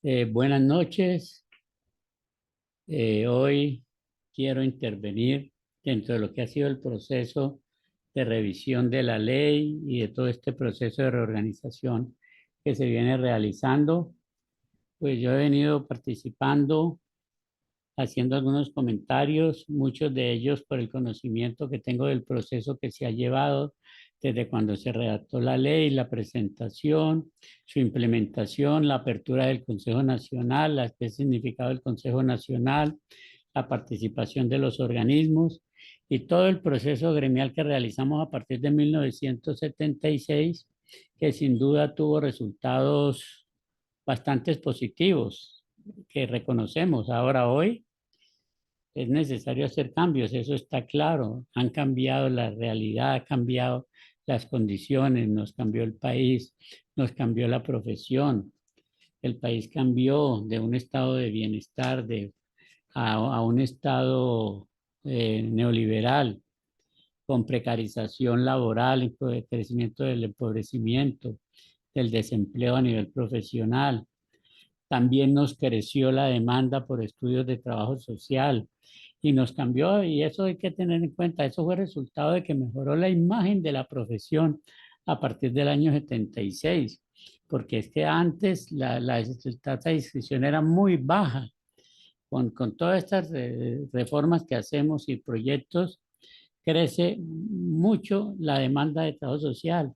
Buenas noches. Hoy quiero intervenir dentro de lo que ha sido el proceso de revisión de la ley y de todo este proceso de reorganización que se viene realizando. Pues yo he venido participando, haciendo algunos comentarios, muchos de ellos por el conocimiento que tengo del proceso que se ha llevado desde cuando se redactó la ley, la presentación, su implementación, la apertura del Consejo Nacional, el significado del Consejo Nacional, la participación de los organismos y todo el proceso gremial que realizamos a partir de 1976, que sin duda tuvo resultados bastante positivos que reconocemos. Ahora, hoy, es necesario hacer cambios, eso está claro. Han cambiado la realidad, ha cambiado las condiciones, nos cambió el país, nos cambió la profesión. El país cambió de un estado de bienestar a un estado neoliberal, con precarización laboral, y crecimiento del empobrecimiento, del desempleo a nivel profesional. También nos creció la demanda por estudios de trabajo social y nos cambió, y eso hay que tener en cuenta. Eso fue resultado de que mejoró la imagen de la profesión a partir del año 76, porque es que antes la tasa de inscripción era muy baja. Con todas estas reformas que hacemos y proyectos, crece mucho la demanda de trabajo social,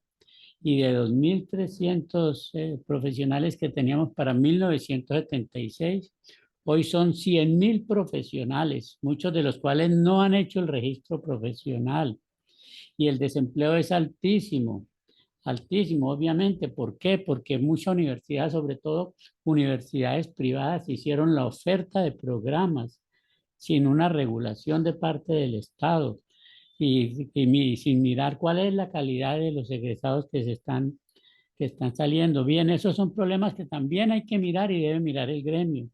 y de 2.300 profesionales que teníamos para 1976, hoy son 100.000 profesionales, muchos de los cuales no han hecho el registro profesional, y el desempleo es altísimo, altísimo, obviamente. ¿Por qué? Porque muchas universidades, sobre todo universidades privadas, hicieron la oferta de programas sin una regulación de parte del Estado y sin mirar cuál es la calidad de los egresados que están saliendo. Bien, esos son problemas que también hay que mirar y debe mirar el gremio.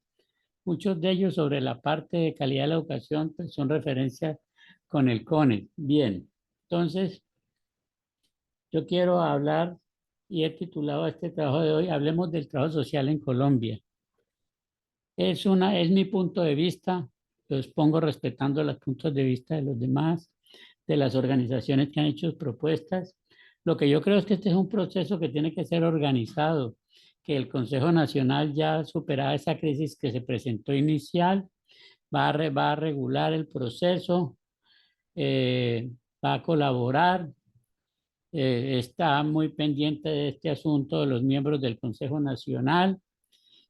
Muchos de ellos sobre la parte de calidad de la educación, pues, son referencias con el CONE. Bien, entonces yo quiero hablar y he titulado a este trabajo de hoy, Hablemos del trabajo social en Colombia. Es mi punto de vista, lo expongo respetando los puntos de vista de los demás, de las organizaciones que han hecho propuestas. Lo que yo creo es que este es un proceso que tiene que ser organizado, que el Consejo Nacional, ya superada esa crisis que se presentó inicial, va a regular el proceso, eh, va a colaborar, está muy pendiente de este asunto de los miembros del Consejo Nacional,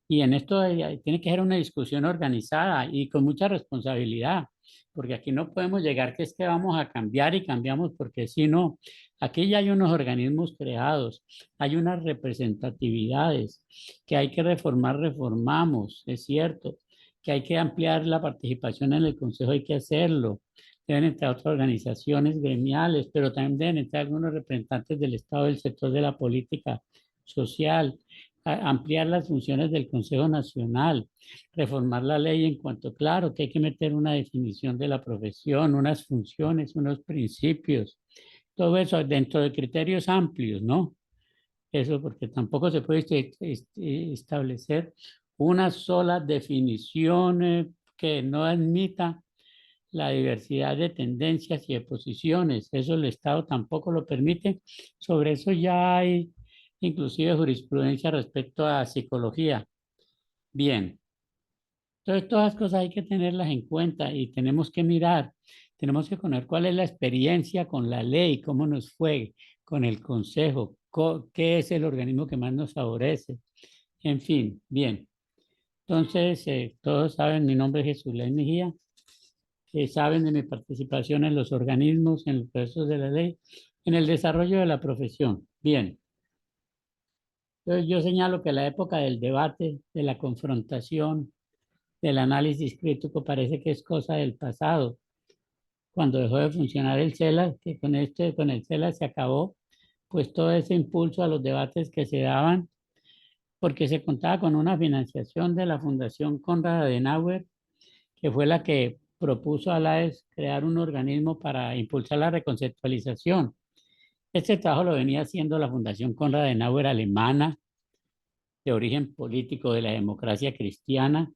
y en esto tiene que ser una discusión organizada y con mucha responsabilidad, porque aquí no podemos llegar que es que vamos a cambiar y cambiamos, porque si no, aquí ya hay unos organismos creados, hay unas representatividades que hay que reformar, reformamos, es cierto, que hay que ampliar la participación en el Consejo, hay que hacerlo. Deben entrar otras organizaciones gremiales, pero también deben entrar algunos representantes del Estado, del sector de la política social, ampliar las funciones del Consejo Nacional, reformar la ley en cuanto, claro, que hay que meter una definición de la profesión, unas funciones, unos principios, todo eso dentro de criterios amplios, ¿no? Eso porque tampoco se puede establecer una sola definición que no admita la diversidad de tendencias y de posiciones. Eso el Estado tampoco lo permite. Sobre eso ya hay inclusive jurisprudencia respecto a psicología. Bien, entonces todas las cosas hay que tenerlas en cuenta y tenemos que mirar, tenemos que conocer cuál es la experiencia con la ley, cómo nos fue con el consejo, qué es el organismo que más nos favorece. En fin, bien. Entonces, todos saben, mi nombre es Jesús Ley Mejía, saben de mi participación en los organismos, en los procesos de la ley, en el desarrollo de la profesión. Bien, entonces yo señalo que la época del debate, de la confrontación, del análisis crítico parece que es cosa del pasado. Cuando dejó de funcionar el CELA, que con el CELA se acabó, pues todo ese impulso a los debates que se daban, porque se contaba con una financiación de la Fundación Konrad Adenauer, que fue la que propuso a la AES crear un organismo para impulsar la reconceptualización. Este trabajo lo venía haciendo la Fundación Konrad Adenauer alemana de origen político de la democracia cristiana.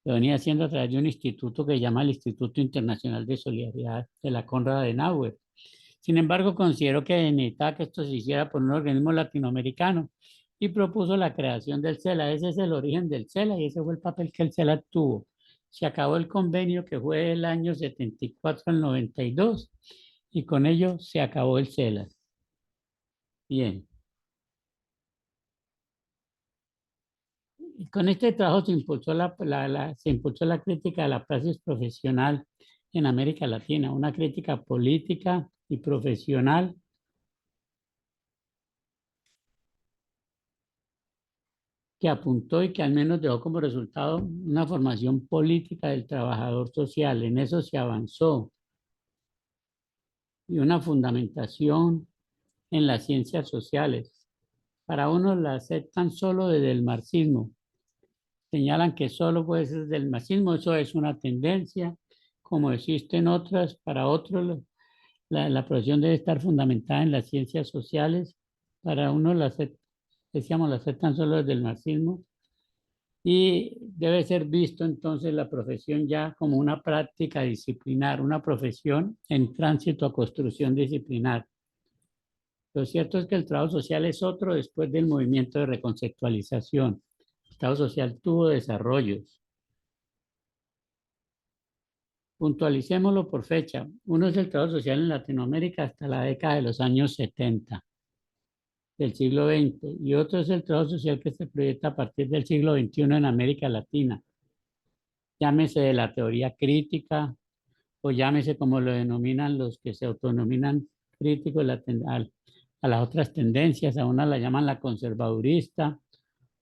Lo venía haciendo a través de un instituto que se llama el Instituto Internacional de Solidaridad de la Konrad Adenauer. Sin embargo, consideró que necesitaba que esto se hiciera por un organismo latinoamericano y propuso la creación del CELA. Ese es el origen del CELA y ese fue el papel que el CELA tuvo. Se acabó el convenio que fue el año 74 al 92 y con ello se acabó el CELA. Bien. Y con este trabajo se impulsó la crítica de la praxis profesional en América Latina, una crítica política y profesional que apuntó y que al menos dejó como resultado una formación política del trabajador social. En eso se avanzó y una fundamentación en las ciencias sociales. Para unos la aceptan solo desde el marxismo. Señalan que solo puede ser desde el marxismo, eso es una tendencia, como existen otras. Para otros la profesión debe estar fundamentada en las ciencias sociales. Para unos decíamos, la aceptan solo desde el marxismo. Y debe ser visto entonces la profesión ya como una práctica disciplinar, una profesión en tránsito a construcción disciplinar. Lo cierto es que el trabajo social es otro después del movimiento de reconceptualización. El trabajo social tuvo desarrollos. Puntualicémoslo por fecha. Uno es el trabajo social en Latinoamérica hasta la década de los años 70 del siglo XX y otro es el trabajo social que se proyecta a partir del siglo XXI en América Latina. Llámese de la teoría crítica o llámese como lo denominan los que se autonominan críticos a las otras tendencias, a una la llaman la conservadurista,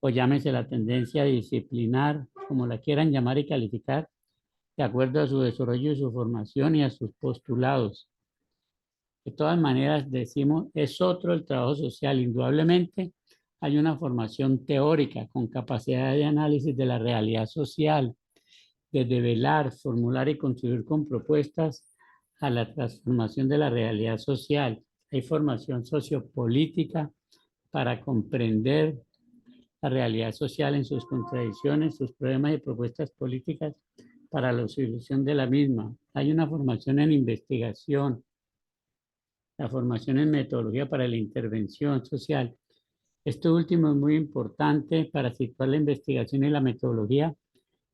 o llámese la tendencia disciplinar, como la quieran llamar y calificar, de acuerdo a su desarrollo y su formación y a sus postulados. De todas maneras, decimos, es otro el trabajo social. Indudablemente hay una formación teórica con capacidad de análisis de la realidad social, de develar, formular y contribuir con propuestas a la transformación de la realidad social. Hay formación sociopolítica para comprender la realidad social en sus contradicciones, sus problemas y propuestas políticas para la solución de la misma. Hay una formación en investigación, la formación en metodología para la intervención social. Esto último es muy importante para situar la investigación y la metodología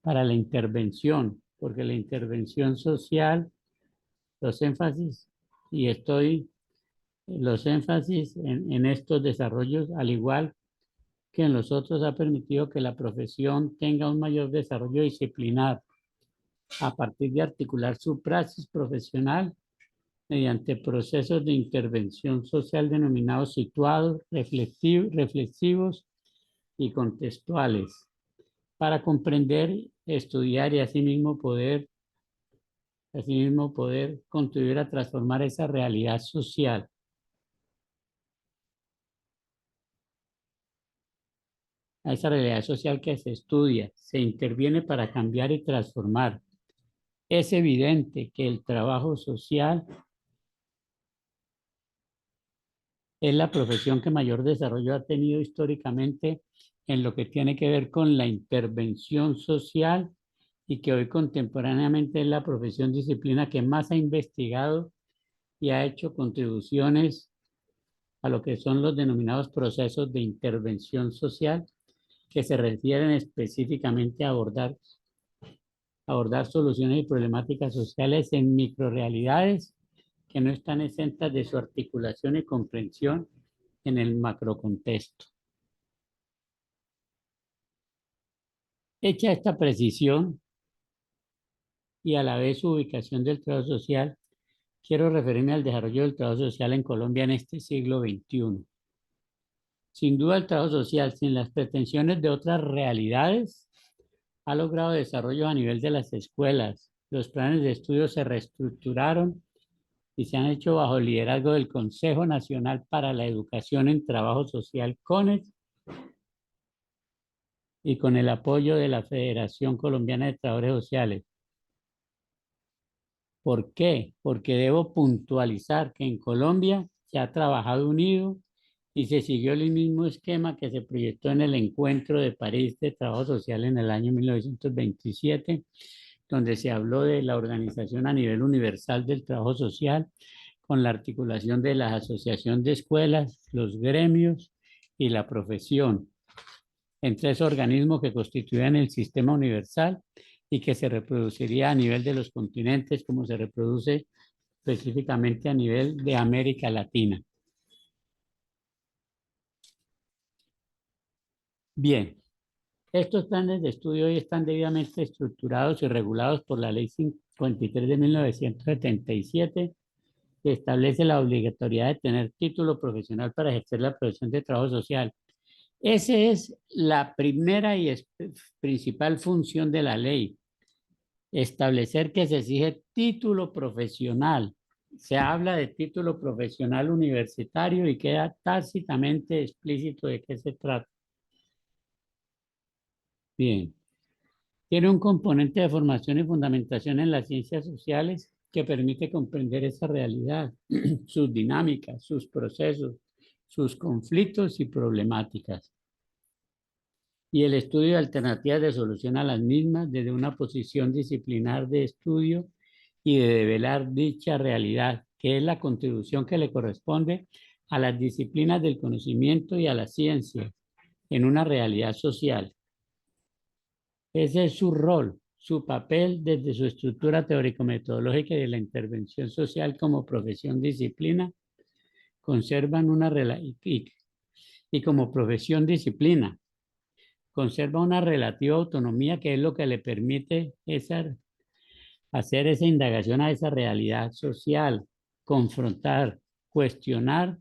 para la intervención, porque la intervención social, los énfasis, y los énfasis en estos desarrollos, al igual que en los otros, ha permitido que la profesión tenga un mayor desarrollo disciplinar a partir de articular su praxis profesional mediante procesos de intervención social denominados situados, reflexivos y contextuales, para comprender, estudiar y asimismo poder contribuir a transformar esa realidad social. A esa realidad social que se estudia, se interviene para cambiar y transformar. Es evidente que el trabajo social es la profesión que mayor desarrollo ha tenido históricamente en lo que tiene que ver con la intervención social y que hoy contemporáneamente es la profesión disciplina que más ha investigado y ha hecho contribuciones a lo que son los denominados procesos de intervención social que se refieren específicamente a abordar soluciones y problemáticas sociales en microrealidades que no están exentas de su articulación y comprensión en el macrocontexto. Hecha esta precisión y a la vez su ubicación del trabajo social, quiero referirme al desarrollo del trabajo social en Colombia en este siglo XXI. Sin duda, el trabajo social, sin las pretensiones de otras realidades, ha logrado desarrollo a nivel de las escuelas. Los planes de estudio se reestructuraron y se han hecho bajo el liderazgo del Consejo Nacional para la Educación en Trabajo Social, CONES, y con el apoyo de la Federación Colombiana de Trabajadores Sociales. ¿Por qué? Porque debo puntualizar que en Colombia se ha trabajado unido y se siguió el mismo esquema que se proyectó en el Encuentro de París de Trabajo Social en el año 1927, donde se habló de la organización a nivel universal del trabajo social con la articulación de la asociación de escuelas, los gremios y la profesión, en tres organismos que constituían el sistema universal y que se reproduciría a nivel de los continentes como se reproduce específicamente a nivel de América Latina. Bien, estos planes de estudio hoy están debidamente estructurados y regulados por la Ley 53 de 1977, que establece la obligatoriedad de tener título profesional para ejercer la profesión de trabajo social. Esa es la primera y principal función de la ley, establecer que se exige título profesional. Se habla de título profesional universitario y queda tácitamente explícito de qué se trata. Bien. Tiene un componente de formación y fundamentación en las ciencias sociales que permite comprender esa realidad, sus dinámicas, sus procesos, sus conflictos y problemáticas, y el estudio de alternativas de solución a las mismas desde una posición disciplinar de estudio y de develar dicha realidad, que es la contribución que le corresponde a las disciplinas del conocimiento y a la ciencia en una realidad social. Ese es su rol, su papel desde su estructura teórico-metodológica y de la intervención social como profesión disciplina, conservan una y como profesión disciplina, conserva una relativa autonomía que es lo que le permite hacer esa indagación a esa realidad social, confrontar, cuestionar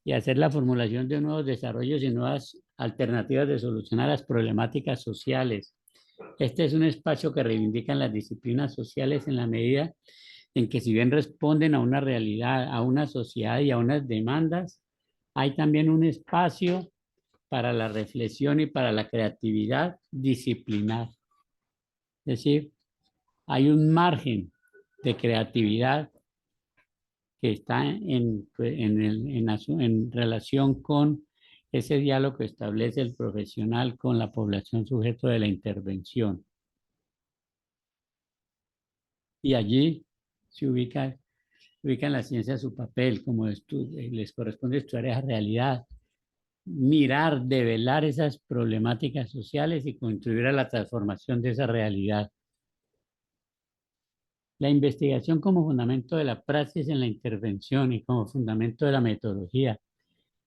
y hacer la formulación de nuevos desarrollos y nuevas alternativas de solucionar las problemáticas sociales. Este es un espacio que reivindican las disciplinas sociales en la medida en que si bien responden a una realidad, a una sociedad y a unas demandas, hay también un espacio para la reflexión y para la creatividad disciplinar. Es decir, hay un margen de creatividad que está en relación con ese diálogo que establece el profesional con la población sujeto de la intervención. Y allí se ubica en la ciencia su papel, como les corresponde estudiar esa realidad, mirar, develar esas problemáticas sociales y contribuir a la transformación de esa realidad. La investigación como fundamento de la praxis en la intervención y como fundamento de la metodología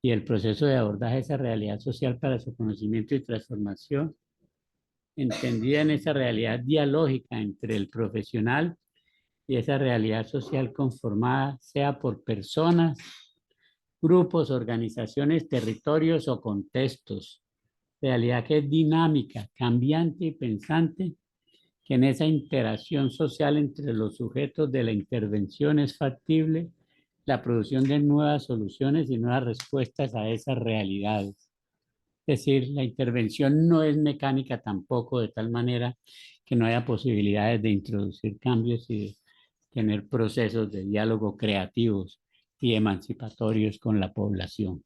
y el proceso de abordaje de esa realidad social para su conocimiento y transformación, entendida en esa realidad dialógica entre el profesional y esa realidad social conformada, sea por personas, grupos, organizaciones, territorios o contextos. Realidad que es dinámica, cambiante y pensante, que en esa interacción social entre los sujetos de la intervención es factible la producción de nuevas soluciones y nuevas respuestas a esas realidades. Es decir, la intervención no es mecánica tampoco, de tal manera que no haya posibilidades de introducir cambios y de tener procesos de diálogo creativos y emancipatorios con la población.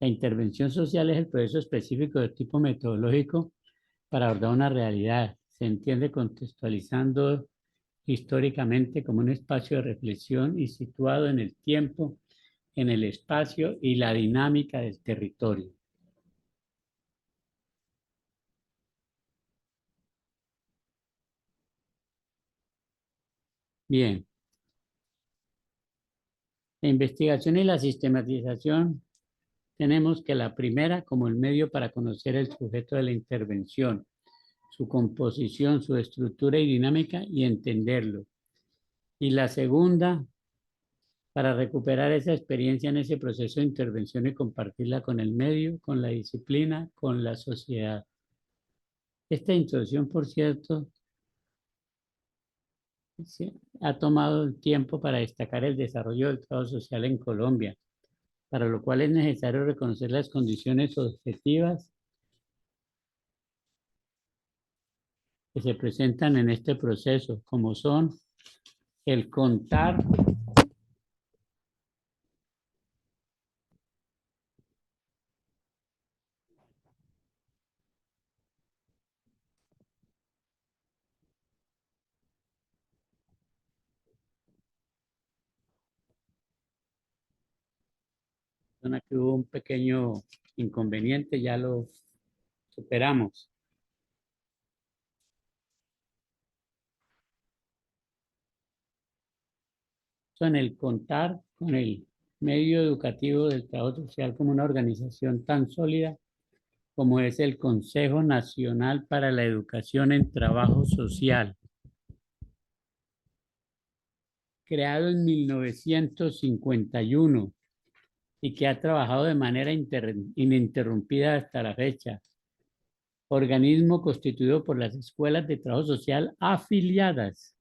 La intervención social es el proceso específico de tipo metodológico para abordar una realidad. Se entiende contextualizando históricamente como un espacio de reflexión y situado en el tiempo, en el espacio y la dinámica del territorio. Bien, la investigación y la sistematización tenemos que la primera como el medio para conocer el sujeto de la intervención, su composición, su estructura y dinámica y entenderlo. Y la segunda, para recuperar esa experiencia en ese proceso de intervención y compartirla con el medio, con la disciplina, con la sociedad. Esta introducción, por cierto, ha tomado el tiempo para destacar el desarrollo del trabajo social en Colombia, para lo cual es necesario reconocer las condiciones objetivas que se presentan en este proceso, como son el contar Perdona que hubo un pequeño inconveniente, ya lo superamos. En el contar con el medio educativo del trabajo social como una organización tan sólida como es el Consejo Nacional para la Educación en Trabajo Social, creado en 1951 y que ha trabajado de manera ininterrumpida hasta la fecha. Organismo constituido por las escuelas de trabajo social afiliadas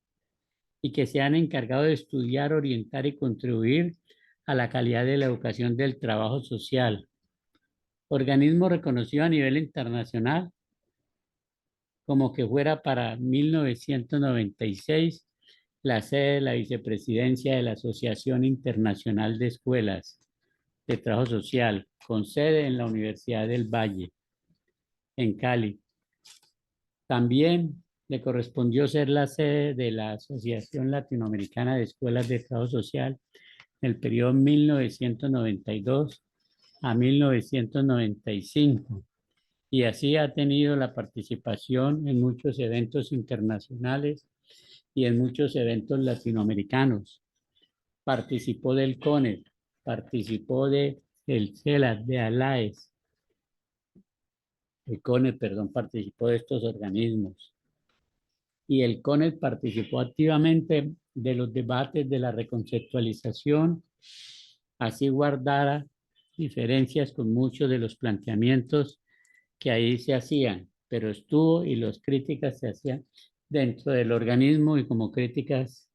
y que se han encargado de estudiar, orientar y contribuir a la calidad de la educación del trabajo social. Organismo reconocido a nivel internacional como que fuera para 1996 la sede de la vicepresidencia de la Asociación Internacional de Escuelas de Trabajo Social, con sede en la Universidad del Valle, en Cali. También le correspondió ser la sede de la Asociación Latinoamericana de Escuelas de Trabajo Social en el periodo 1992 a 1995. Y así ha tenido la participación en muchos eventos internacionales y en muchos eventos latinoamericanos. Participó del CONED, participó del CELAC, de ALAES, el CONED, perdón, participó de estos organismos. Y el CONED participó activamente de los debates de la reconceptualización, así guardara diferencias con muchos de los planteamientos que ahí se hacían, pero estuvo y las críticas se hacían dentro del organismo y como críticas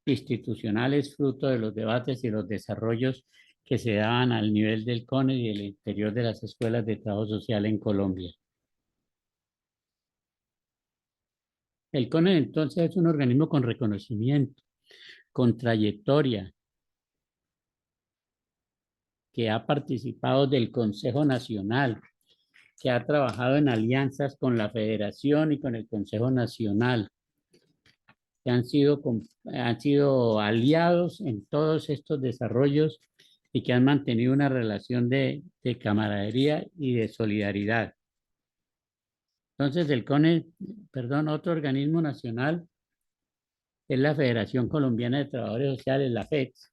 institucionales fruto de los debates y los desarrollos que se daban al nivel del CONED y el interior de las escuelas de trabajo social en Colombia. El CONED entonces es un organismo con reconocimiento, con trayectoria, que ha participado del Consejo Nacional, que ha trabajado en alianzas con la Federación y con el Consejo Nacional, que han sido aliados en todos estos desarrollos y que han mantenido una relación de camaradería y de solidaridad. Entonces, el CONE, perdón, otro organismo nacional es la Federación Colombiana de Trabajadores Sociales, la FETS,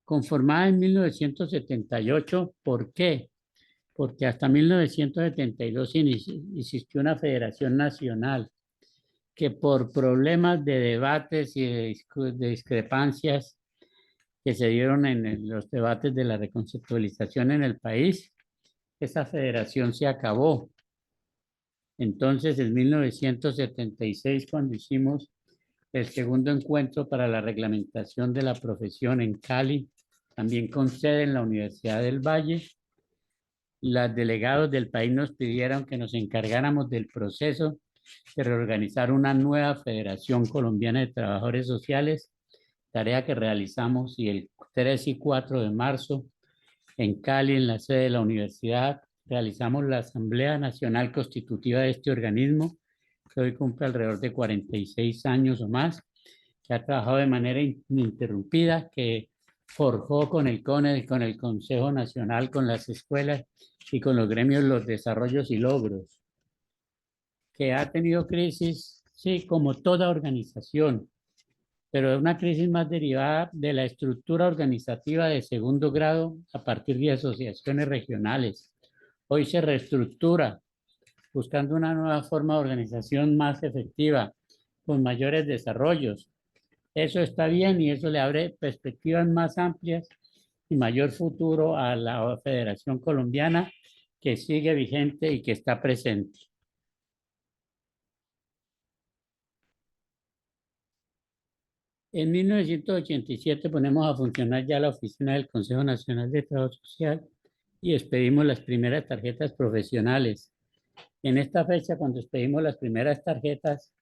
conformada en 1978. ¿Por qué? Porque hasta 1972 existió una federación nacional que por problemas de debates y de discrepancias que se dieron en los debates de la reconceptualización en el país, esa federación se acabó. Entonces, en 1976, cuando hicimos el segundo encuentro para la reglamentación de la profesión en Cali, también con sede en la Universidad del Valle, los delegados del país nos pidieron que nos encargáramos del proceso de reorganizar una nueva Federación Colombiana de Trabajadores Sociales, tarea que realizamos y el 3 y 4 de marzo en Cali, en la sede de la universidad, realizamos la Asamblea Nacional Constitutiva de este organismo, que hoy cumple alrededor de 46 años o más, que ha trabajado de manera ininterrumpida, que forjó con el CONED, con el Consejo Nacional, con las escuelas y con los gremios los desarrollos y logros, que ha tenido crisis, sí, como toda organización, pero es una crisis más derivada de la estructura organizativa de segundo grado a partir de asociaciones regionales. Hoy se reestructura buscando una nueva forma de organización más efectiva, con mayores desarrollos. Eso está bien y eso le abre perspectivas más amplias y mayor futuro a la Federación Colombiana que sigue vigente y que está presente. En 1987 ponemos a funcionar ya la oficina del Consejo Nacional de Trabajo Social y expedimos las primeras tarjetas profesionales. En esta fecha, cuando expedimos las primeras tarjetas,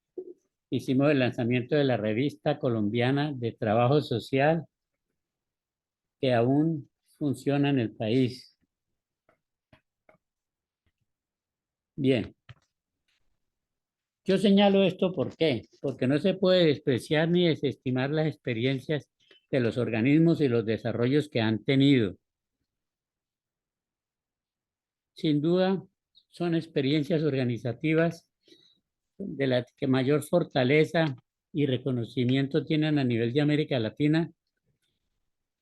hicimos el lanzamiento de la revista colombiana de trabajo social que aún funciona en el país. Bien, yo señalo esto ¿por qué? Porque no se puede despreciar ni desestimar las experiencias de los organismos y los desarrollos que han tenido. sin duda, son experiencias organizativas de las que mayor fortaleza y reconocimiento tienen a nivel de América Latina,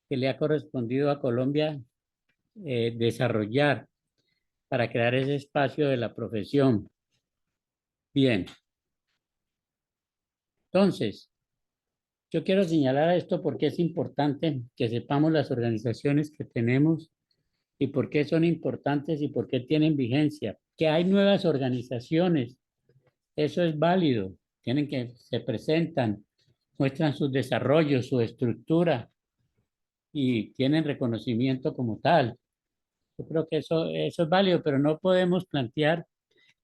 que le ha correspondido a Colombia desarrollar para crear ese espacio de la profesión. Bien, entonces, yo quiero señalar esto porque es importante que sepamos las organizaciones que tenemos y por qué son importantes y por qué tienen vigencia. Que hay nuevas organizaciones, eso es válido, tienen que, se presentan, muestran sus desarrollos, su estructura y tienen reconocimiento como tal. Yo creo que eso es válido, pero no podemos plantear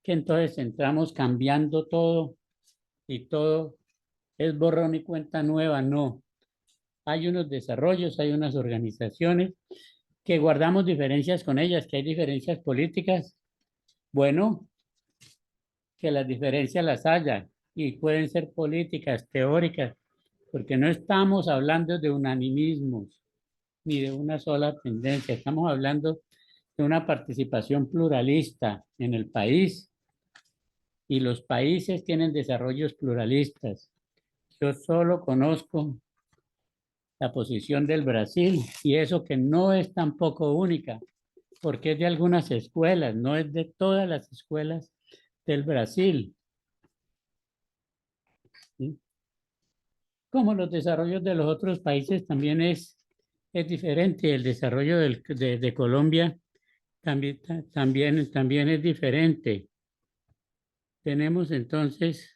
que entonces entramos cambiando todo y todo es borrón y cuenta nueva. No, hay unos desarrollos, hay unas organizaciones que guardamos diferencias con ellas, que hay diferencias políticas. Bueno, que las diferencias las haya y pueden ser políticas, teóricas, porque no estamos hablando de unanimismos ni de una sola tendencia, estamos hablando de una participación pluralista en el país y los países tienen desarrollos pluralistas. Yo solo conozco la posición del Brasil y eso que no es tampoco única, porque es de algunas escuelas, no es de todas las escuelas del Brasil. ¿Sí? Como los desarrollos de los otros países también es diferente. El desarrollo de Colombia también es diferente. Tenemos entonces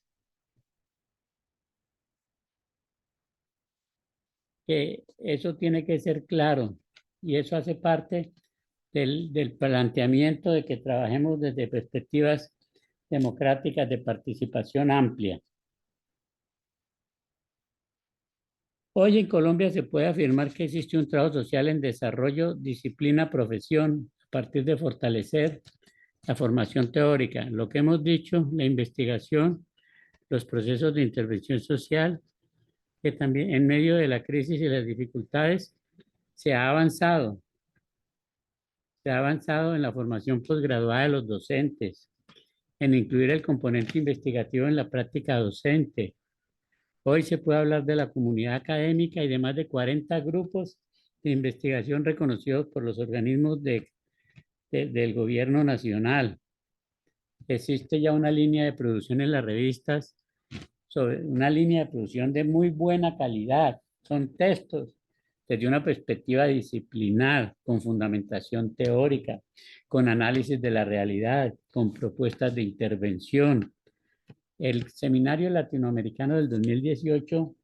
que eso tiene que ser claro y eso hace parte del planteamiento de que trabajemos desde perspectivas democráticas de participación amplia. Hoy en Colombia se puede afirmar que existe un trabajo social en desarrollo, disciplina, profesión, a partir de fortalecer la formación teórica, lo que hemos dicho, la investigación, los procesos de intervención social, que también en medio de la crisis y las dificultades se ha avanzado. Se ha avanzado en la formación posgraduada de los docentes, en incluir el componente investigativo en la práctica docente. Hoy se puede hablar de la comunidad académica y de más de 40 grupos de investigación reconocidos por los organismos del gobierno nacional. Existe ya una línea de producción en las revistas, sobre una línea de producción de muy buena calidad. Son textos desde una perspectiva disciplinar, con fundamentación teórica, con análisis de la realidad, con propuestas de intervención. El Seminario Latinoamericano del 2018,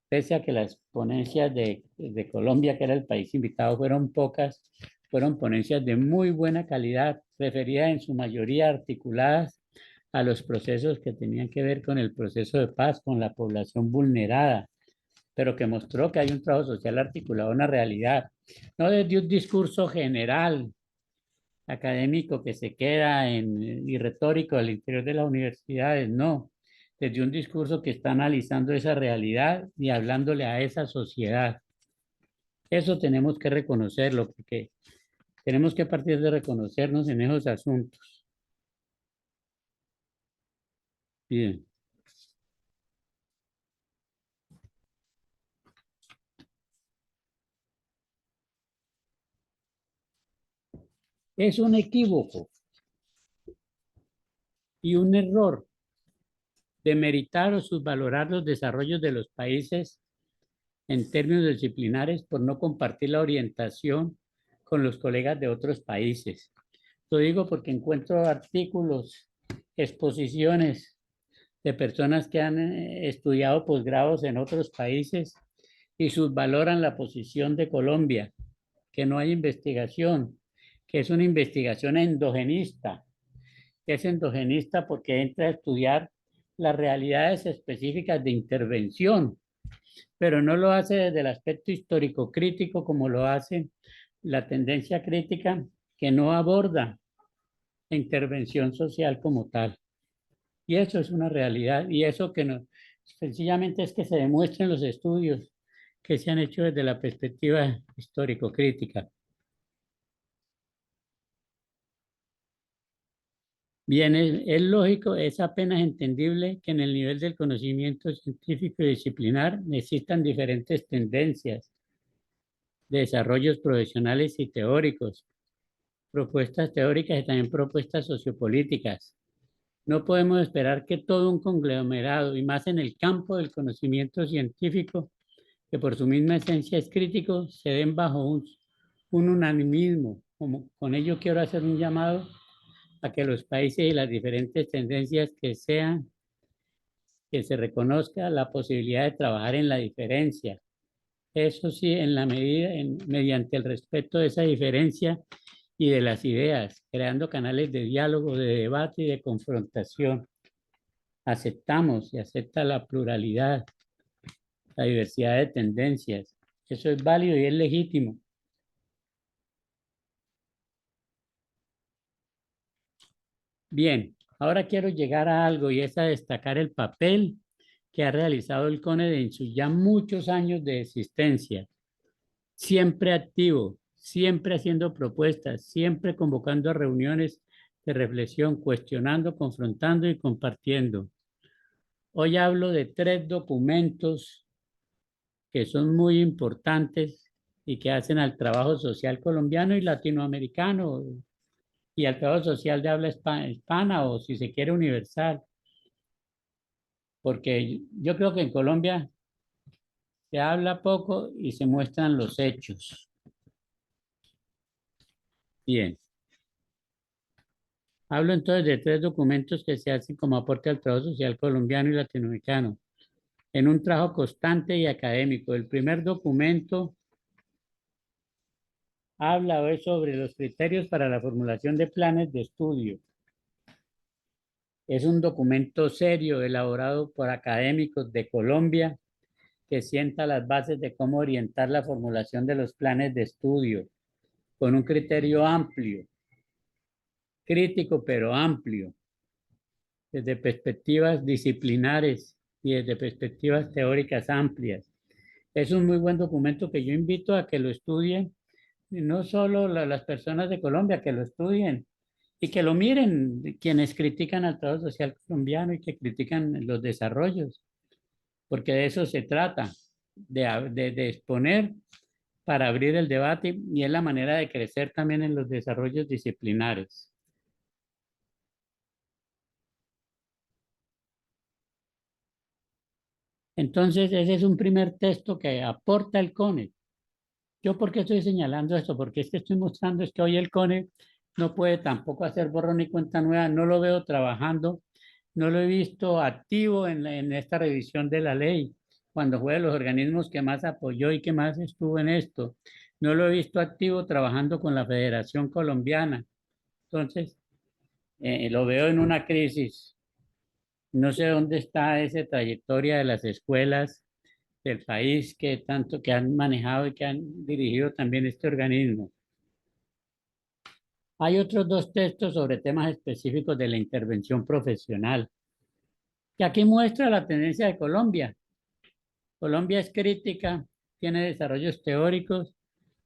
pese a que las ponencias de Colombia, que era el país invitado, fueron pocas, fueron ponencias de muy buena calidad, referidas en su mayoría articuladas a los procesos que tenían que ver con el proceso de paz, con la población vulnerada, pero que mostró que hay un trabajo social articulado a una realidad, no desde un discurso general académico que se queda y retórico al interior de las universidades, no, desde un discurso que está analizando esa realidad y hablándole a esa sociedad. Eso tenemos que reconocerlo, porque tenemos que partir de reconocernos en esos asuntos. Bien. Es un equívoco y un error demeritar o subvalorar los desarrollos de los países en términos disciplinares por no compartir la orientación con los colegas de otros países. Lo digo porque encuentro artículos, exposiciones de personas que han estudiado posgrados en otros países y subvaloran la posición de Colombia, que no hay investigación, que es una investigación endogenista, que es endogenista porque entra a estudiar las realidades específicas de intervención, pero no lo hace desde el aspecto histórico crítico como lo hace la tendencia crítica, que no aborda la intervención social como tal. Y eso es una realidad, y eso que no, sencillamente es que se demuestren los estudios que se han hecho desde la perspectiva histórico-crítica. Bien, es lógico, es apenas entendible que en el nivel del conocimiento científico y disciplinar existan diferentes tendencias de desarrollos profesionales y teóricos, propuestas teóricas y también propuestas sociopolíticas. No podemos esperar que todo un conglomerado, y más en el campo del conocimiento científico, que por su misma esencia es crítico, se den bajo un unanimismo. Como, con ello quiero hacer un llamado a que los países y las diferentes tendencias que sean, que se reconozca la posibilidad de trabajar en la diferencia. Eso sí, en la medida, mediante el respeto de esa diferencia y de las ideas, creando canales de diálogo, de debate y de confrontación. Aceptamos y acepta la pluralidad, la diversidad de tendencias. Eso es válido y es legítimo. Bien, ahora quiero llegar a algo y es a destacar el papel que ha realizado el CONED en sus ya muchos años de existencia. Siempre activo, siempre haciendo propuestas, siempre convocando a reuniones de reflexión, cuestionando, confrontando y compartiendo. Hoy hablo de tres documentos que son muy importantes y que hacen al trabajo social colombiano y latinoamericano y al trabajo social de habla hispana o si se quiere universal, porque yo creo que en Colombia se habla poco y se muestran los hechos. Bien, hablo entonces de tres documentos que se hacen como aporte al trabajo social colombiano y latinoamericano en un trabajo constante y académico. El primer documento habla hoy sobre los criterios para la formulación de planes de estudio. Es un documento serio elaborado por académicos de Colombia que sienta las bases de cómo orientar la formulación de los planes de estudio con un criterio amplio, crítico pero amplio, desde perspectivas disciplinares y desde perspectivas teóricas amplias. Es un muy buen documento que yo invito a que lo estudien, y no solo las personas de Colombia, que lo estudien y que lo miren quienes critican al trabajo social colombiano y que critican los desarrollos, porque de eso se trata, de exponer para abrir el debate y es la manera de crecer también en los desarrollos disciplinares. Entonces, ese es un primer texto que aporta el CONE. ¿Yo por qué estoy señalando esto? Porque es que estoy mostrando es que hoy el CONE no puede tampoco hacer borrón y cuenta nueva, no lo veo trabajando, no lo he visto activo en esta revisión de la ley, cuando fue de los organismos que más apoyó y que más estuvo en esto. No lo he visto activo trabajando con la Federación Colombiana. Entonces, lo veo en una crisis. No sé dónde está esa trayectoria de las escuelas del país que tanto que han manejado y que han dirigido también este organismo. Hay otros dos textos sobre temas específicos de la intervención profesional, que aquí muestra la tendencia de Colombia. Colombia es crítica, tiene desarrollos teóricos,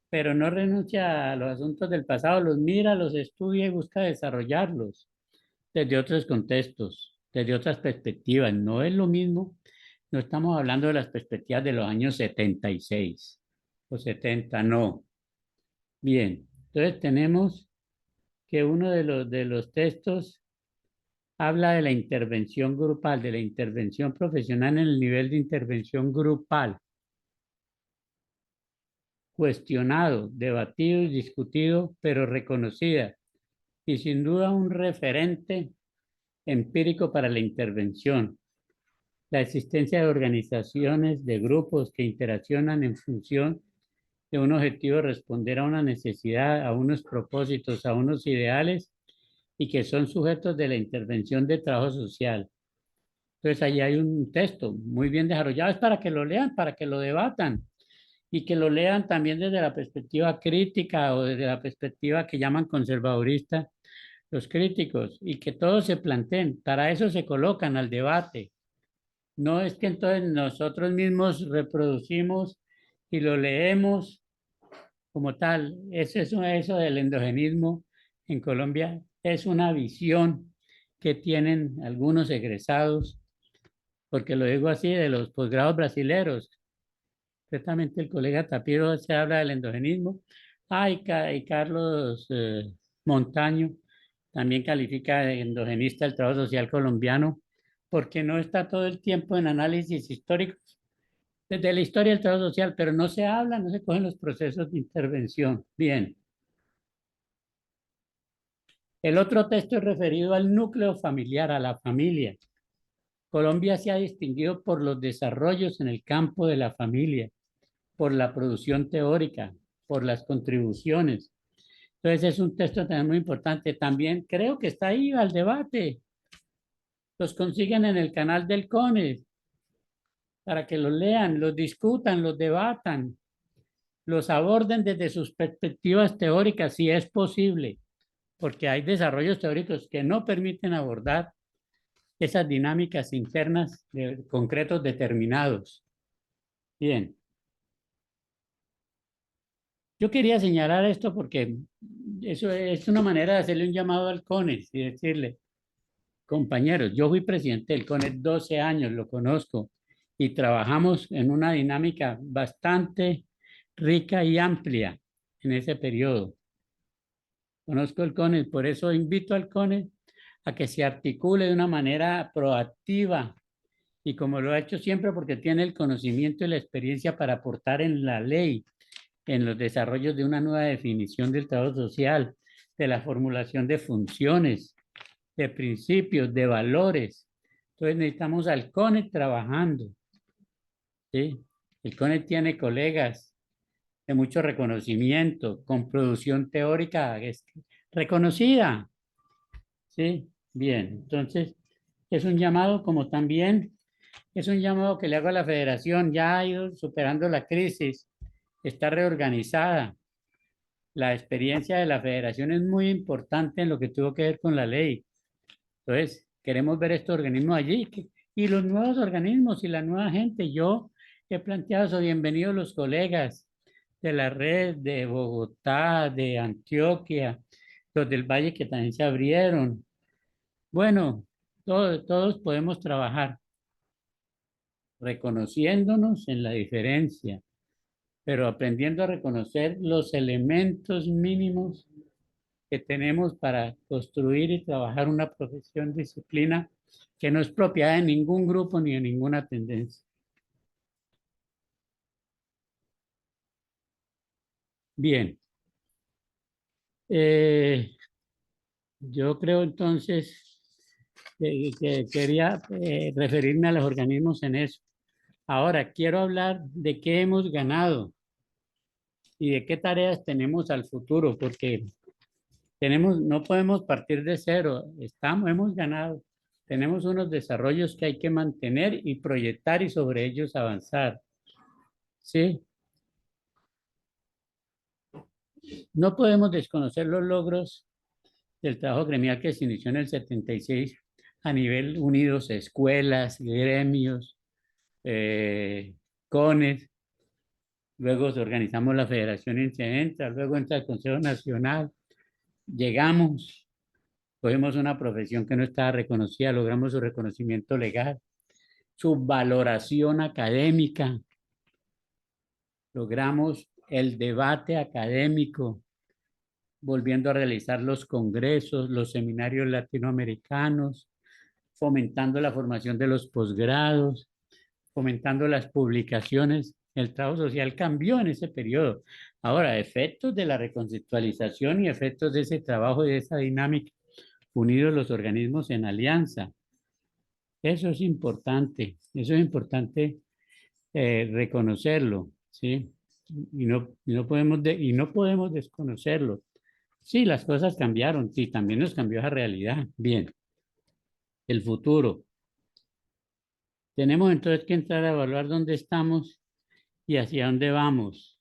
pero no renuncia a los asuntos del pasado, los mira, los estudia y busca desarrollarlos desde otros contextos, desde otras perspectivas. No es lo mismo, no estamos hablando de las perspectivas de los años 76 o 70, no. Bien, entonces tenemos que uno de los textos habla de la intervención grupal, de la intervención profesional en el nivel de intervención grupal, cuestionado, debatido y discutido, pero reconocida y sin duda un referente empírico para la intervención. La existencia de organizaciones, de grupos que interaccionan en función de un objetivo, responder a una necesidad, a unos propósitos, a unos ideales y que son sujetos de la intervención de trabajo social. Entonces, ahí hay un texto muy bien desarrollado, es para que lo lean, para que lo debatan y que lo lean también desde la perspectiva crítica o desde la perspectiva que llaman conservadorista los críticos y que todos se planteen, para eso se colocan al debate. No es que entonces nosotros mismos reproducimos y lo leemos como tal. Eso del endogenismo en Colombia es una visión que tienen algunos egresados, porque lo digo así, de los posgrados brasileros. Ciertamente el colega Tapiro se habla del endogenismo. Y Carlos Montaño también califica de endogenista el trabajo social colombiano, porque no está todo el tiempo en análisis históricos desde la historia del trabajo social, pero no se habla, no se cogen los procesos de intervención. Bien. El otro texto es referido al núcleo familiar, a la familia. Colombia se ha distinguido por los desarrollos en el campo de la familia, por la producción teórica, por las contribuciones. Entonces es un texto también muy importante. También creo que está ahí al debate. Los consiguen en el canal del CONES para que los lean, los discutan, los debatan, los aborden desde sus perspectivas teóricas, si es posible, porque hay desarrollos teóricos que no permiten abordar esas dinámicas internas de concretos determinados. Bien, yo quería señalar esto porque eso es una manera de hacerle un llamado al CONES y decirle, compañeros, yo fui presidente del CONES 12 años, lo conozco, y trabajamos en una dinámica bastante rica y amplia en ese periodo. Conozco el CONES, por eso invito al CONES a que se articule de una manera proactiva y como lo ha hecho siempre porque tiene el conocimiento y la experiencia para aportar en la ley, en los desarrollos de una nueva definición del trabajo social, de la formulación de funciones, de principios, de valores. Entonces necesitamos al CONE trabajando, ¿sí? El CONE tiene colegas de mucho reconocimiento, con producción teórica reconocida, ¿sí? Bien, entonces es un llamado como también es un llamado que le hago a la federación, ya ha ido superando la crisis, está reorganizada. La experiencia de la federación es muy importante en lo que tuvo que ver con la ley. Entonces, queremos ver estos organismos allí y los nuevos organismos y la nueva gente. Yo he planteado eso, bienvenidos los colegas de la red de Bogotá, de Antioquia, los del Valle que también se abrieron. Bueno, todos podemos trabajar reconociéndonos en la diferencia, pero aprendiendo a reconocer los elementos mínimos que tenemos para construir y trabajar una profesión, disciplina que no es propiedad de ningún grupo ni de ninguna tendencia. Bien, eh, yo creo entonces que quería referirme a los organismos en eso. Ahora, quiero hablar de qué hemos ganado y de qué tareas tenemos al futuro, porque no podemos partir de cero, hemos ganado, tenemos unos desarrollos que hay que mantener y proyectar y sobre ellos avanzar. Sí, no podemos desconocer los logros del trabajo gremial que se inició en el 76 a nivel unidos, escuelas, gremios, CONES, luego organizamos la Federación Incidental, luego entra el Consejo Nacional, llegamos, cogemos una profesión que no estaba reconocida, logramos su reconocimiento legal, su valoración académica, logramos el debate académico, volviendo a realizar los congresos, los seminarios latinoamericanos, fomentando la formación de los posgrados, fomentando las publicaciones. El trabajo social cambió en ese periodo. Ahora, efectos de la reconceptualización y efectos de ese trabajo y de esa dinámica, unidos los organismos en alianza. Eso es importante reconocerlo, ¿sí? Y no podemos desconocerlo. Sí, las cosas cambiaron, sí, también nos cambió esa realidad. Bien, el futuro. Tenemos entonces que entrar a evaluar dónde estamos y hacia dónde vamos.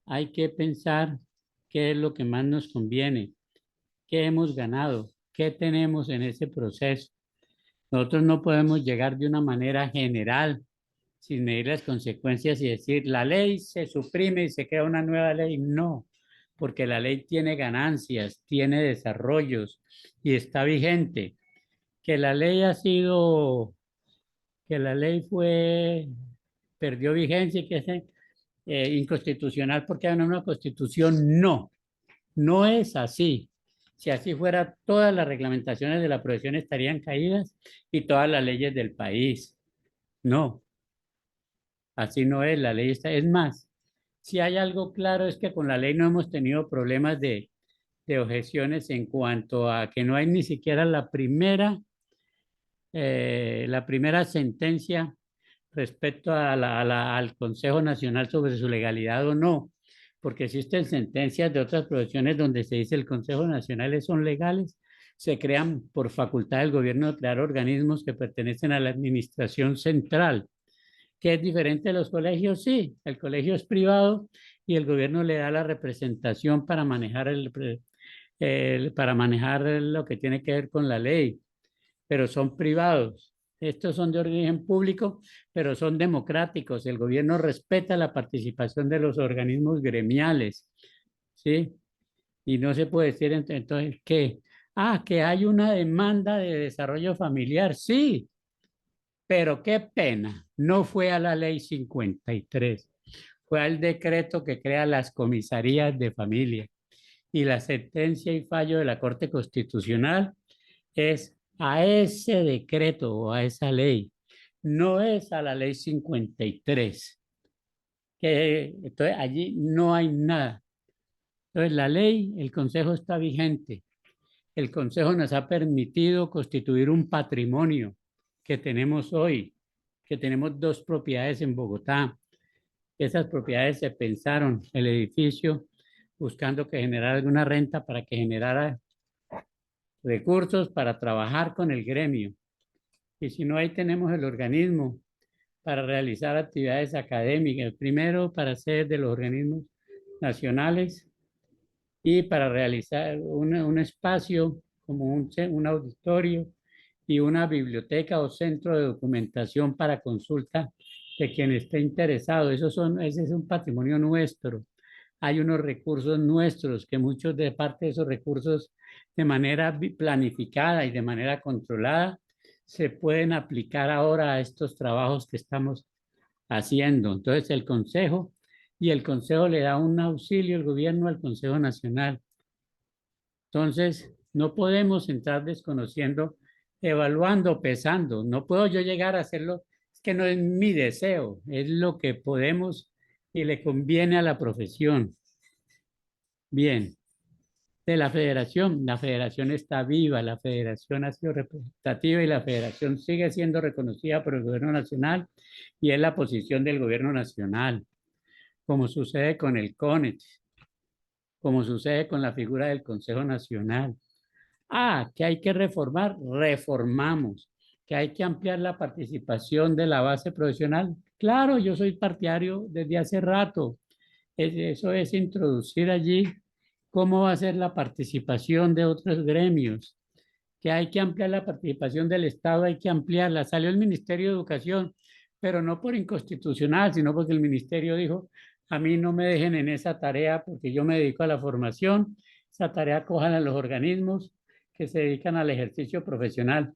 Hay que pensar qué es lo que más nos conviene, qué hemos ganado, qué tenemos en ese proceso. Nosotros no podemos llegar de una manera general sin medir las consecuencias y decir, la ley se suprime y se crea una nueva ley. No, porque la ley tiene ganancias, tiene desarrollos y está vigente. Que la ley ha sido, que la ley perdió vigencia y que es inconstitucional porque hay una constitución, no, no es así. Si así fuera, todas las reglamentaciones de la profesión estarían caídas y todas las leyes del país. No, así no es, la ley está. Es más, si hay algo claro es que con la ley no hemos tenido problemas de objeciones en cuanto a que no hay ni siquiera la primera sentencia respecto a al Consejo Nacional sobre su legalidad o no, porque existen sentencias de otras profesiones donde se dice el Consejo Nacional son legales, se crean por facultad del gobierno de crear organismos que pertenecen a la administración central, que es diferente de los colegios, sí, el colegio es privado y el gobierno le da la representación para manejar para manejar lo que tiene que ver con la ley, pero son privados. Estos son de origen público, pero son democráticos. El gobierno respeta la participación de los organismos gremiales, ¿sí? Y no se puede decir entonces que, que hay una demanda de desarrollo familiar, sí, pero qué pena, no fue a la ley 53, fue al decreto que crea las comisarías de familia. Y la sentencia y fallo de la Corte Constitucional es a ese decreto o a esa ley, no es a la ley 53, que entonces allí no hay nada. Entonces la ley, el Consejo está vigente. El Consejo nos ha permitido constituir un patrimonio que tenemos hoy, que tenemos dos propiedades en Bogotá. Esas propiedades se pensaron, el edificio, buscando que generara alguna renta para que generara recursos para trabajar con el gremio. Y si no, ahí tenemos el organismo para realizar actividades académicas, primero para ser de los organismos nacionales y para realizar un espacio como un auditorio y una biblioteca o centro de documentación para consulta de quien esté interesado. Ese es un patrimonio nuestro. Hay unos recursos nuestros que muchos de parte de esos recursos de manera planificada y de manera controlada se pueden aplicar ahora a estos trabajos que estamos haciendo. Entonces el Consejo le da un auxilio el gobierno al Consejo Nacional. Entonces, no podemos entrar desconociendo, evaluando, pesando. No puedo yo llegar a hacerlo, es que no es mi deseo, es lo que podemos y le conviene a la profesión. Bien, de la federación está viva, la federación ha sido representativa y la federación sigue siendo reconocida por el gobierno nacional y es la posición del gobierno nacional, como sucede con el CONET, como sucede con la figura del Consejo Nacional. Que hay que reformar, reformamos. Que hay que ampliar la participación de la base profesional. Claro, yo soy partidario desde hace rato. Eso es introducir allí cómo va a ser la participación de otros gremios. Que hay que ampliar la participación del Estado, hay que ampliarla. Salió el Ministerio de Educación, pero no por inconstitucional, sino porque el ministerio dijo, a mí no me dejen en esa tarea porque yo me dedico a la formación, esa tarea cojan a los organismos que se dedican al ejercicio profesional,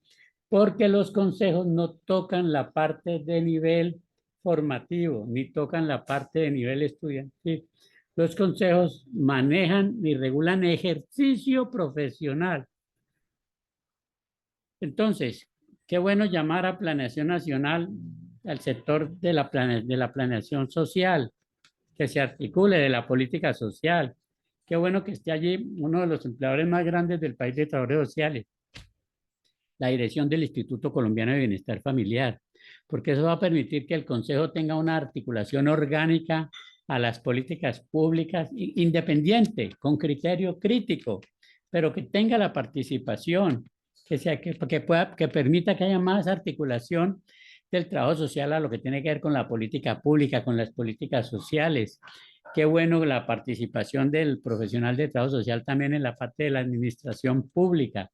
porque los consejos no tocan la parte de nivel formativo, ni tocan la parte de nivel estudiantil. Los consejos manejan y regulan ejercicio profesional. Entonces, qué bueno llamar a planeación nacional al sector de de la planeación social, que se articule de la política social. Qué bueno que esté allí uno de los empleadores más grandes del país de trabajadores sociales, la dirección del Instituto Colombiano de Bienestar Familiar, porque eso va a permitir que el Consejo tenga una articulación orgánica a las políticas públicas independiente, con criterio crítico, pero que tenga la participación, que permita que haya más articulación del trabajo social a lo que tiene que ver con la política pública, con las políticas sociales. Qué bueno la participación del profesional de trabajo social también en la parte de la administración pública,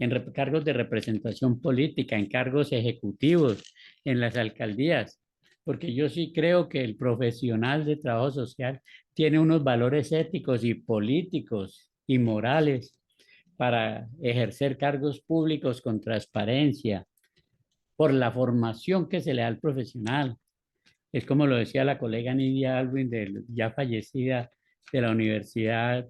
en cargos de representación política, en cargos ejecutivos, en las alcaldías, porque yo sí creo que el profesional de trabajo social tiene unos valores éticos y políticos y morales para ejercer cargos públicos con transparencia, por la formación que se le da al profesional. Es como lo decía la colega Nidia Alwin, ya fallecida, de la Universidad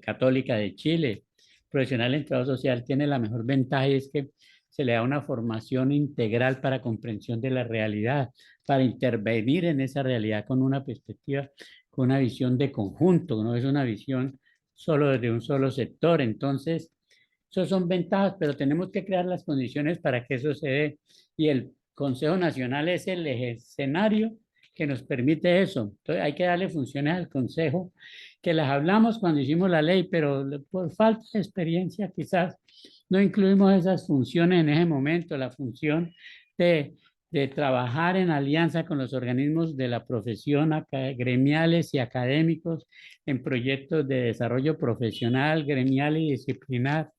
Católica de Chile. Profesional en trabajo social tiene la mejor ventaja y es que se le da una formación integral para comprensión de la realidad, para intervenir en esa realidad con una perspectiva, con una visión de conjunto, no es una visión solo desde un solo sector. Entonces, esos son ventajas, pero tenemos que crear las condiciones para que eso se dé. Y el Consejo Nacional es el escenario que nos permite eso. Entonces hay que darle funciones al Consejo, que las hablamos cuando hicimos la ley, pero por falta de experiencia quizás no incluimos esas funciones en ese momento, la función de, de trabajar en alianza con los organismos de la profesión gremiales y académicos en proyectos de desarrollo profesional, gremial y disciplinar,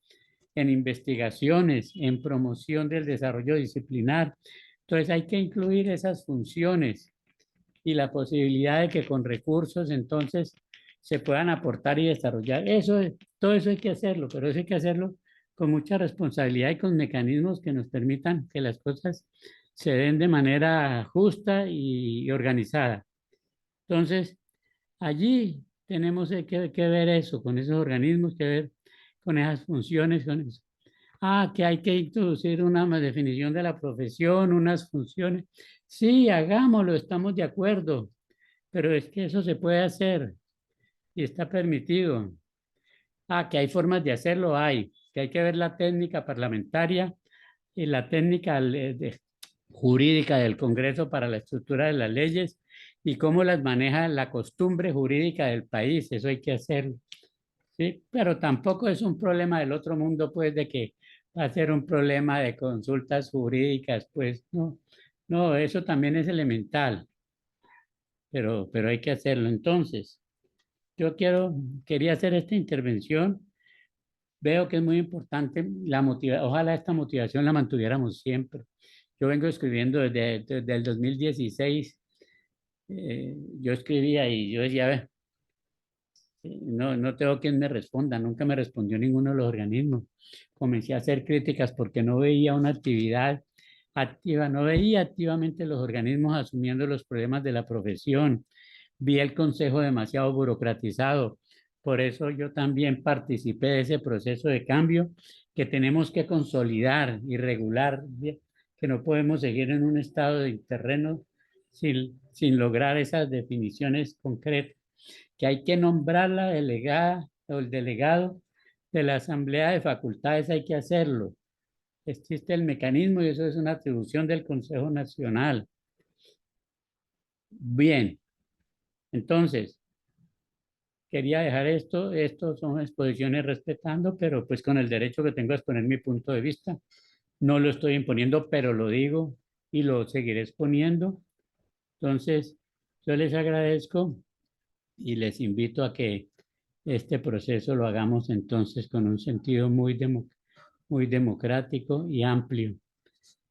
en investigaciones, en promoción del desarrollo disciplinar. Entonces hay que incluir esas funciones y la posibilidad de que con recursos entonces se puedan aportar y desarrollar. Todo eso hay que hacerlo, pero eso hay que hacerlo con mucha responsabilidad y con mecanismos que nos permitan que las cosas se den de manera justa y organizada. Entonces, allí tenemos que ver eso, con esos organismos, que ver con esas funciones, con eso. Ah, que hay que introducir una definición de la profesión, unas funciones. Sí, hagámoslo, estamos de acuerdo, pero es que eso se puede hacer y está permitido. Ah, que hay formas de hacerlo, que hay que ver la técnica parlamentaria y la técnica jurídica del Congreso para la estructura de las leyes y cómo las maneja la costumbre jurídica del país, eso hay que hacerlo. Sí, pero tampoco es un problema del otro mundo, pues, de que va a ser un problema de consultas jurídicas, pues, no, no, eso también es elemental, pero hay que hacerlo. Entonces, quería hacer esta intervención, veo que es muy importante, ojalá esta motivación la mantuviéramos siempre. Yo vengo escribiendo desde el 2016, yo escribía y yo decía, "Ve, no, no tengo quien me responda, nunca me respondió ninguno de los organismos. Comencé a hacer críticas porque no veía una actividad activa, no veía activamente los organismos asumiendo los problemas de la profesión. Vi el consejo demasiado burocratizado. Por eso yo también participé de ese proceso de cambio que tenemos que consolidar y regular, que no podemos seguir en un estado de terreno sin lograr esas definiciones concretas, que hay que nombrar la delegada o el delegado de la Asamblea de Facultades, hay que hacerlo. Existe el mecanismo y eso es una atribución del Consejo Nacional. Bien, entonces, quería dejar esto son exposiciones respetando, pero pues con el derecho que tengo a exponer mi punto de vista. No lo estoy imponiendo, pero lo digo y lo seguiré exponiendo. Entonces, yo les agradezco y les invito a que este proceso lo hagamos entonces con un sentido muy democrático y amplio,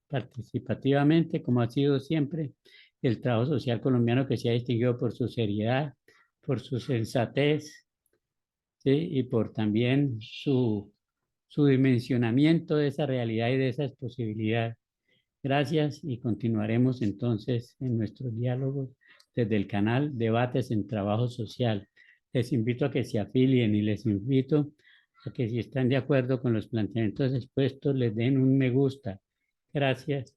participativamente, como ha sido siempre el trabajo social colombiano, que se ha distinguido por su seriedad, por su sensatez, ¿sí? Y por también su dimensionamiento de esa realidad y de esas posibilidades. Gracias y continuaremos entonces en nuestros diálogos desde el canal Debates en Trabajo Social. Les invito a que se afilien y les invito a que si están de acuerdo con los planteamientos expuestos, les den un me gusta. Gracias.